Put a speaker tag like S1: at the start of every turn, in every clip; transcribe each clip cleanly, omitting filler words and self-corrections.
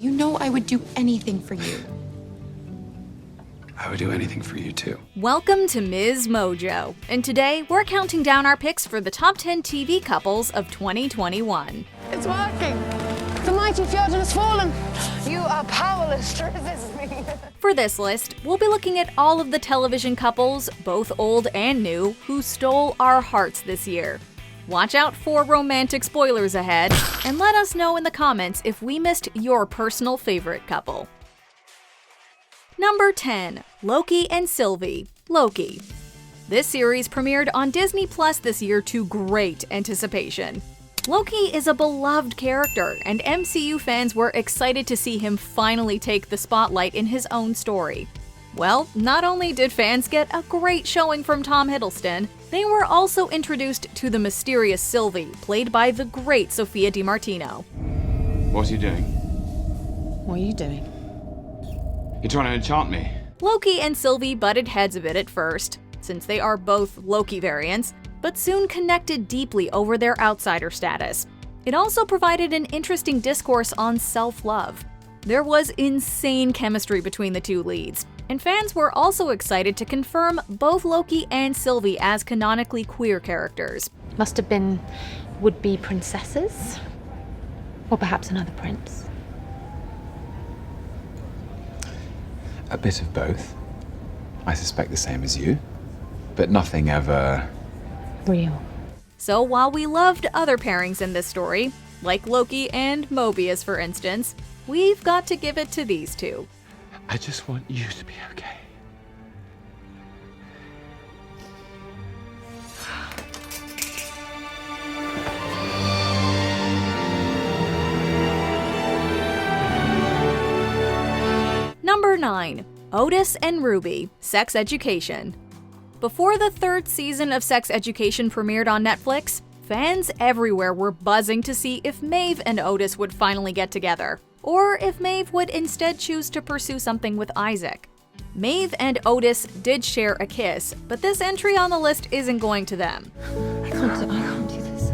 S1: You know I would do anything for you.
S2: I would do anything for you too.
S3: Welcome to MsMojo, and today we're counting down our picks for the top 10 TV couples of 2021.
S4: It's working! The mighty fjord has fallen! You are powerless to resist me!
S3: For this list, we'll be looking at all of the television couples, both old and new, who stole our hearts this year. Watch out for romantic spoilers ahead, and let us know in the comments if we missed your personal favorite couple. Number 10. Loki and Sylvie. Loki. This series premiered on Disney Plus this year to great anticipation. Loki is a beloved character, and MCU fans were excited to see him finally take the spotlight in his own story. Well, not only did fans get a great showing from Tom Hiddleston, they were also introduced to the mysterious Sylvie, played by the great Sophia DiMartino.
S2: What are you doing?
S1: What are you doing?
S2: You're trying to enchant me.
S3: Loki and Sylvie butted heads a bit at first, since they are both Loki variants, but soon connected deeply over their outsider status. It also provided an interesting discourse on self-love. There was insane chemistry between the two leads, and fans were also excited to confirm both Loki and Sylvie as canonically queer characters.
S5: Must have been would-be princesses, or perhaps another prince.
S2: A bit of both. I suspect the same as you, but nothing ever
S5: Real.
S3: So while we loved other pairings in this story, like Loki and Mobius for instance, we've got to give it to these two.
S2: I just want you to be okay.
S3: Number 9. Otis and Ruby. Sex Education. Before the third season of Sex Education premiered on Netflix, fans everywhere were buzzing to see if Maeve and Otis would finally get together, or if Maeve would instead choose to pursue something with Isaac. Maeve and Otis did share a kiss, but this entry on the list isn't going to them.
S1: I can't do this.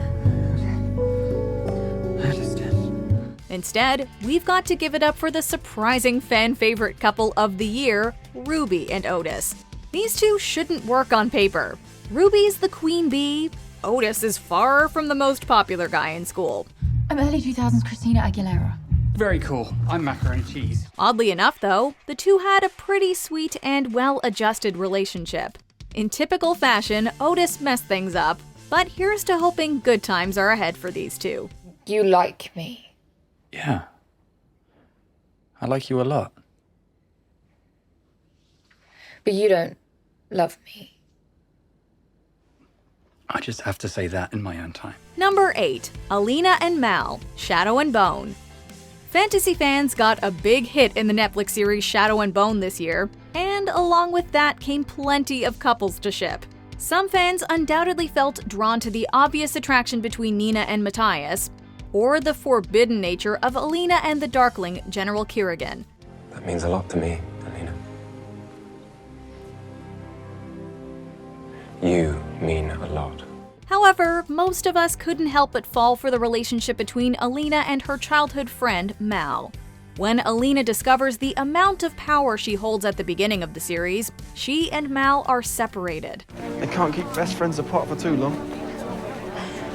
S2: I understand.
S3: Instead, we've got to give it up for the surprising fan favorite couple of the year, Ruby and Otis. These two shouldn't work on paper. Ruby's the queen bee, Otis is far from the most popular guy in school.
S1: I'm early 2000s Christina Aguilera.
S6: Very cool. I'm macaroni and cheese.
S3: Oddly enough, though, the two had a pretty sweet and well-adjusted relationship. In typical fashion, Otis messed things up, but here's to hoping good times are ahead for these two.
S4: You like me.
S6: Yeah. I like you a lot.
S4: But you don't love me.
S6: I just have to say that in my own time.
S3: Number 8. Alina and Mal. Shadow and Bone. Fantasy fans got a big hit in the Netflix series Shadow and Bone this year, and along with that came plenty of couples to ship. Some fans undoubtedly felt drawn to the obvious attraction between Nina and Matthias, or the forbidden nature of Alina and the Darkling, General Kirigan.
S7: That means a lot to me, Alina. You mean a lot.
S3: However, most of us couldn't help but fall for the relationship between Alina and her childhood friend, Mal. When Alina discovers the amount of power she holds at the beginning of the series, she and Mal are separated.
S8: They can't keep best friends apart for too long.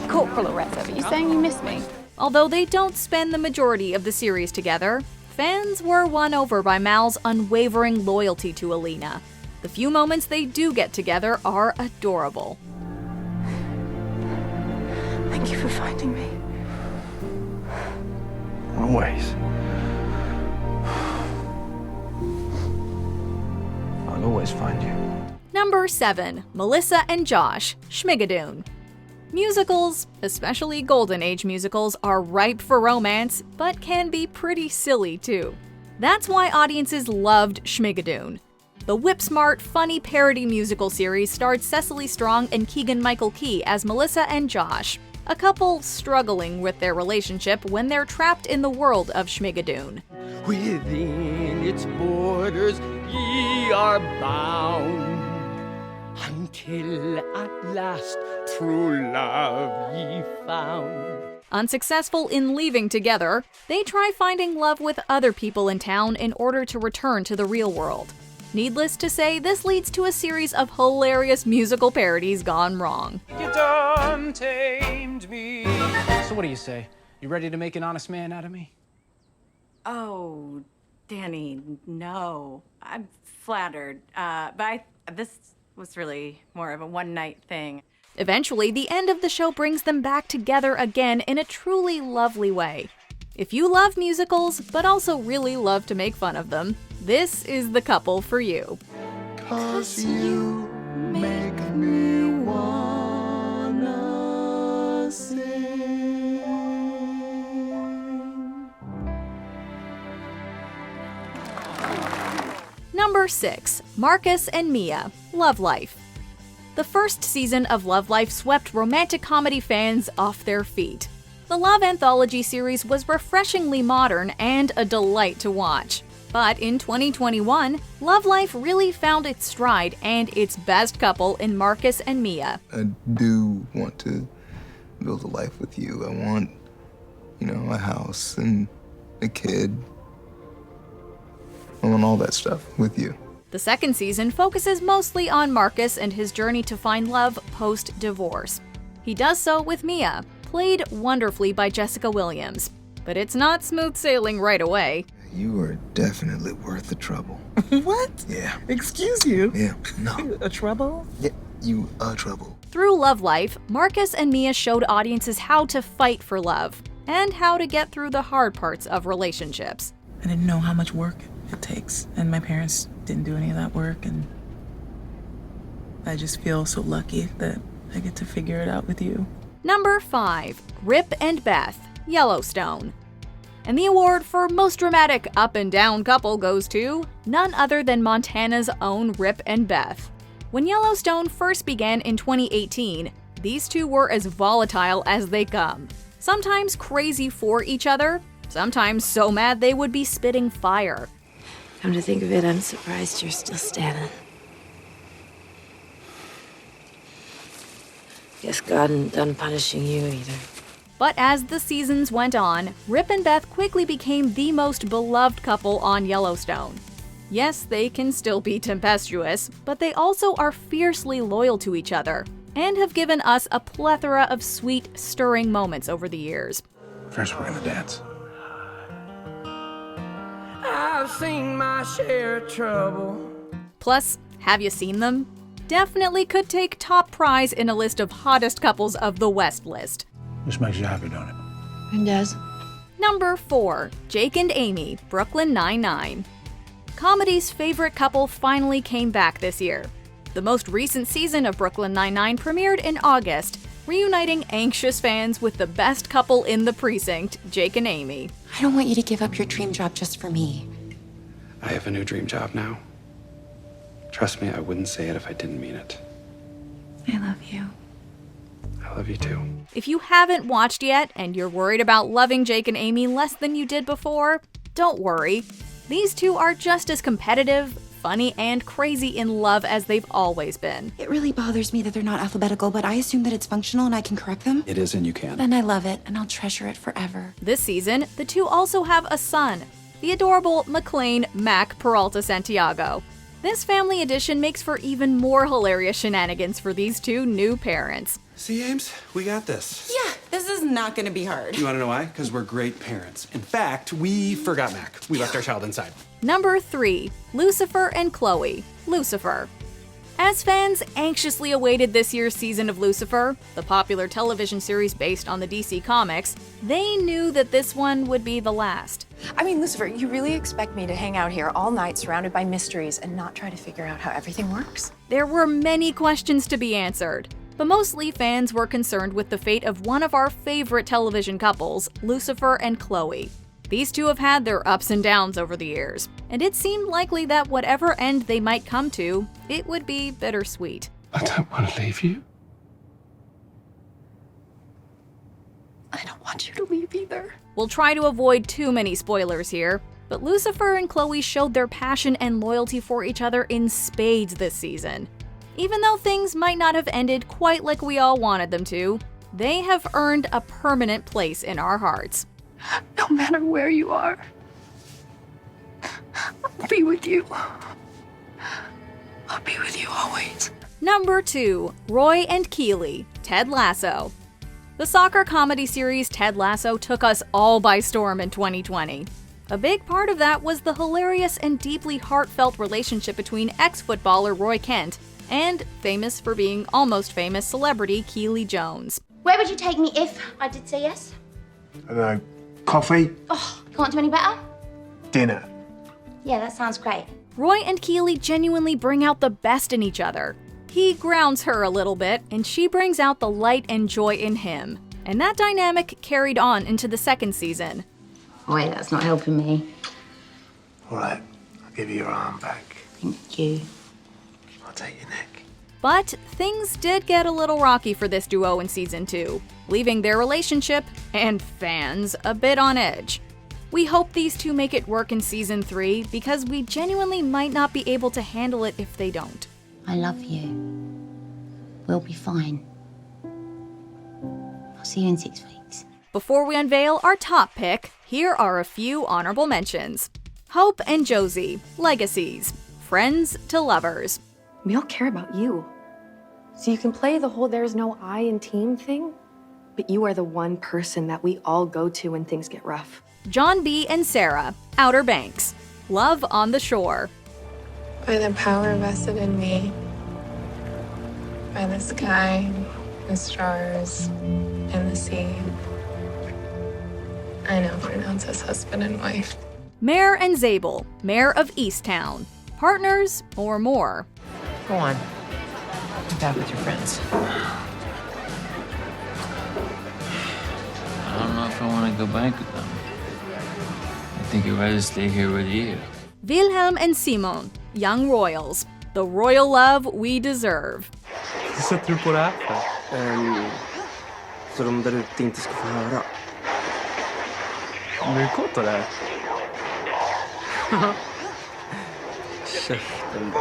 S1: Corporal Loretta, are you saying you miss me?
S3: Although they don't spend the majority of the series together, fans were won over by Mal's unwavering loyalty to Alina. The few moments they do get together are adorable.
S1: Thank you for finding me.
S8: Always. I'll always find you.
S3: Number 7. Melissa and Josh. Schmigadoon. Musicals, especially Golden Age musicals, are ripe for romance, but can be pretty silly too. That's why audiences loved Schmigadoon. The whip-smart, funny parody musical series starred Cecily Strong and Keegan-Michael Key as Melissa and Josh, a couple struggling with their relationship when they're trapped in the world of Schmigadoon.
S9: Within its borders ye are bound, until at last true love ye found.
S3: Unsuccessful in leaving together, they try finding love with other people in town in order to return to the real world. Needless to say, this leads to a series of hilarious musical parodies gone wrong.
S6: You done tamed me. So what do you say? You ready to make an honest man out of me?
S10: Oh, Danny, no. I'm flattered. But this was really more of a one-night thing.
S3: Eventually, the end of the show brings them back together again in a truly lovely way. If you love musicals, but also really love to make fun of them, this is the couple for you.
S8: 'Cause you make me wanna sing.
S3: Number 6. Marcus and Mia, Love Life. The first season of Love Life swept romantic comedy fans off their feet. The love anthology series was refreshingly modern and a delight to watch. But in 2021, Love Life really found its stride and its best couple in Marcus and Mia.
S8: I do want to build a life with you. I want, a house and a kid. I want all that stuff with you.
S3: The second season focuses mostly on Marcus and his journey to find love post-divorce. He does so with Mia, played wonderfully by Jessica Williams. But it's not smooth sailing right away.
S8: You are definitely worth the trouble.
S11: What?
S8: Yeah.
S11: Excuse you?
S8: Yeah, no.
S11: A trouble?
S8: Yeah, you are trouble.
S3: Through Love Life, Marcus and Mia showed audiences how to fight for love and how to get through the hard parts of relationships.
S11: I didn't know how much work it takes, and my parents didn't do any of that work, and I just feel so lucky that I get to figure it out with you.
S3: Number 5. Rip and Beth, Yellowstone. And the award for most dramatic up and down couple goes to none other than Montana's own Rip and Beth. When Yellowstone first began in 2018, these two were as volatile as they come. Sometimes crazy for each other, sometimes so mad they would be spitting fire.
S12: Come to think of it, I'm surprised you're still standing. Guess God ain't done punishing you either.
S3: But as the seasons went on, Rip and Beth quickly became the most beloved couple on Yellowstone. Yes, they can still be tempestuous, but they also are fiercely loyal to each other, and have given us a plethora of sweet, stirring moments over the years.
S8: First, we're gonna dance.
S9: I've seen my share of trouble.
S3: Plus, have you seen them? Definitely could take top prize in a list of hottest couples of the West list.
S8: This makes you happy, don't it?
S12: It does.
S3: Number 4. Jake and Amy, Brooklyn Nine-Nine. Comedy's favorite couple finally came back this year. The most recent season of Brooklyn Nine-Nine premiered in August, reuniting anxious fans with the best couple in the precinct, Jake and Amy.
S13: I don't want you to give up your dream job just for me.
S7: I have a new dream job now. Trust me, I wouldn't say it if I didn't mean it.
S13: I love you.
S7: I love you too.
S3: If you haven't watched yet and you're worried about loving Jake and Amy less than you did before, don't worry. These two are just as competitive, funny, and crazy in love as they've always been.
S13: It really bothers me that they're not alphabetical, but I assume that it's functional and I can correct them.
S7: It is, and you can.
S13: Then I love it, and I'll treasure it forever.
S3: This season, the two also have a son, the adorable McLean Mac Peralta Santiago. This family edition makes for even more hilarious shenanigans for these two new parents.
S14: See, Ames, we got this.
S15: Yeah, this is not gonna be hard.
S14: You wanna know why? Because we're great parents. In fact, we forgot Mac. We left our child inside.
S3: Number 3. Lucifer and Chloe, Lucifer. As fans anxiously awaited this year's season of Lucifer, the popular television series based on the DC Comics, they knew that this one would be the last.
S16: I mean, Lucifer, you really expect me to hang out here all night surrounded by mysteries and not try to figure out how everything works?
S3: There were many questions to be answered, but mostly fans were concerned with the fate of one of our favorite television couples, Lucifer and Chloe. These two have had their ups and downs over the years, and it seemed likely that whatever end they might come to, it would be bittersweet.
S14: I don't want to leave you.
S16: I don't want you to leave either.
S3: We'll try to avoid too many spoilers here, but Lucifer and Chloe showed their passion and loyalty for each other in spades this season. Even though things might not have ended quite like we all wanted them to, they have earned a permanent place in our hearts.
S17: No matter where you are, I'll be with you. I'll be with you always.
S3: Number 2, Roy and Keely, Ted Lasso. The soccer comedy series Ted Lasso took us all by storm in 2020. A big part of that was the hilarious and deeply heartfelt relationship between ex-footballer Roy Kent and famous for being almost famous celebrity Keely Jones.
S18: Where would you take me if I did say yes?
S19: I don't know, coffee?
S18: Oh, can't do any better?
S19: Dinner.
S18: Yeah, that sounds great.
S3: Roy and Keely genuinely bring out the best in each other. He grounds her a little bit, and she brings out the light and joy in him. And that dynamic carried on into the second season.
S18: Wait, that's not helping me.
S19: All right, I'll give you your arm back.
S18: Thank you.
S19: I'll take your neck.
S3: But things did get a little rocky for this duo in season 2, leaving their relationship, and fans, a bit on edge. We hope these two make it work in season 3 because we genuinely might not be able to handle it if they don't.
S18: I love you. We'll be fine. I'll see you in 6 weeks.
S3: Before we unveil our top pick, here are a few honorable mentions. Hope and Josie, legacies, friends to lovers.
S16: We all care about you. So you can play the whole there's no I in team thing, but you are the one person that we all go to when things get rough.
S3: John B. and Sarah, Outer Banks, love on the shore.
S20: By the power vested in me, by the sky, the stars, and the sea. I now pronounce us husband and wife.
S3: Mayor and Zabel, Mayor of Easttown, partners or more.
S21: Go on. Be back with your friends.
S22: I don't know if I want to go back with them. I think I'd rather stay here with you.
S3: Wilhelm and Simon, young royals, the royal love we deserve.
S23: Hur sätter du på det här för?
S24: Så de där ute inte ska få höra.
S23: Blir du kåt av det här?
S24: Käften.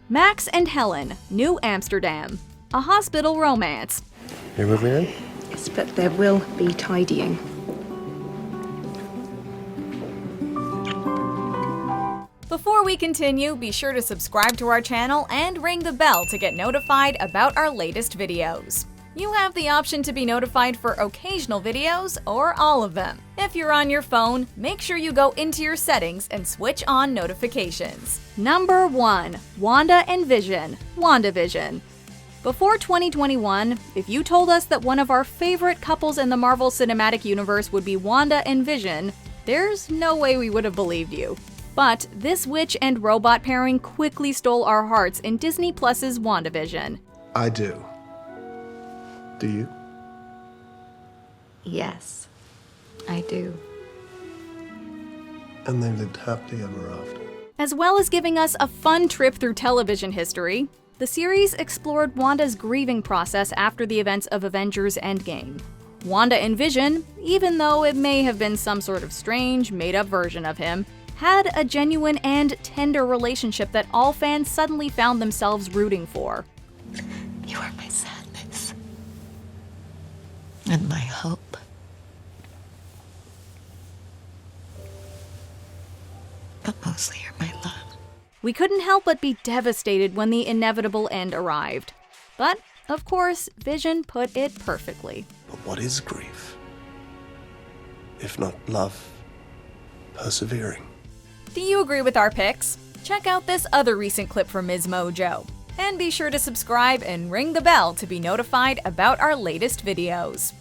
S3: Max and Helen, New Amsterdam, a hospital romance.
S24: Are you moving in?
S16: Yes, but there will be tidying.
S3: Before we continue, be sure to subscribe to our channel and ring the bell to get notified about our latest videos. You have the option to be notified for occasional videos or all of them. If you're on your phone, make sure you go into your settings and switch on notifications. Number 1, Wanda and Vision, WandaVision. Before 2021, if you told us that one of our favorite couples in the Marvel Cinematic Universe would be Wanda and Vision, there's no way we would have believed you. But this witch and robot pairing quickly stole our hearts in Disney Plus's WandaVision.
S19: I do. Do you?
S12: Yes, I do.
S19: And they lived happily ever after.
S3: As well as giving us a fun trip through television history, the series explored Wanda's grieving process after the events of Avengers Endgame. Wanda and Vision, even though it may have been some sort of strange, made-up version of him, had a genuine and tender relationship that all fans suddenly found themselves rooting for.
S12: You are my sadness. And my hope. But mostly you're my love.
S3: We couldn't help but be devastated when the inevitable end arrived. But, of course, Vision put it perfectly.
S19: But what is grief? If not love, persevering.
S3: Do you agree with our picks? Check out this other recent clip from MsMojo. And be sure to subscribe and ring the bell to be notified about our latest videos.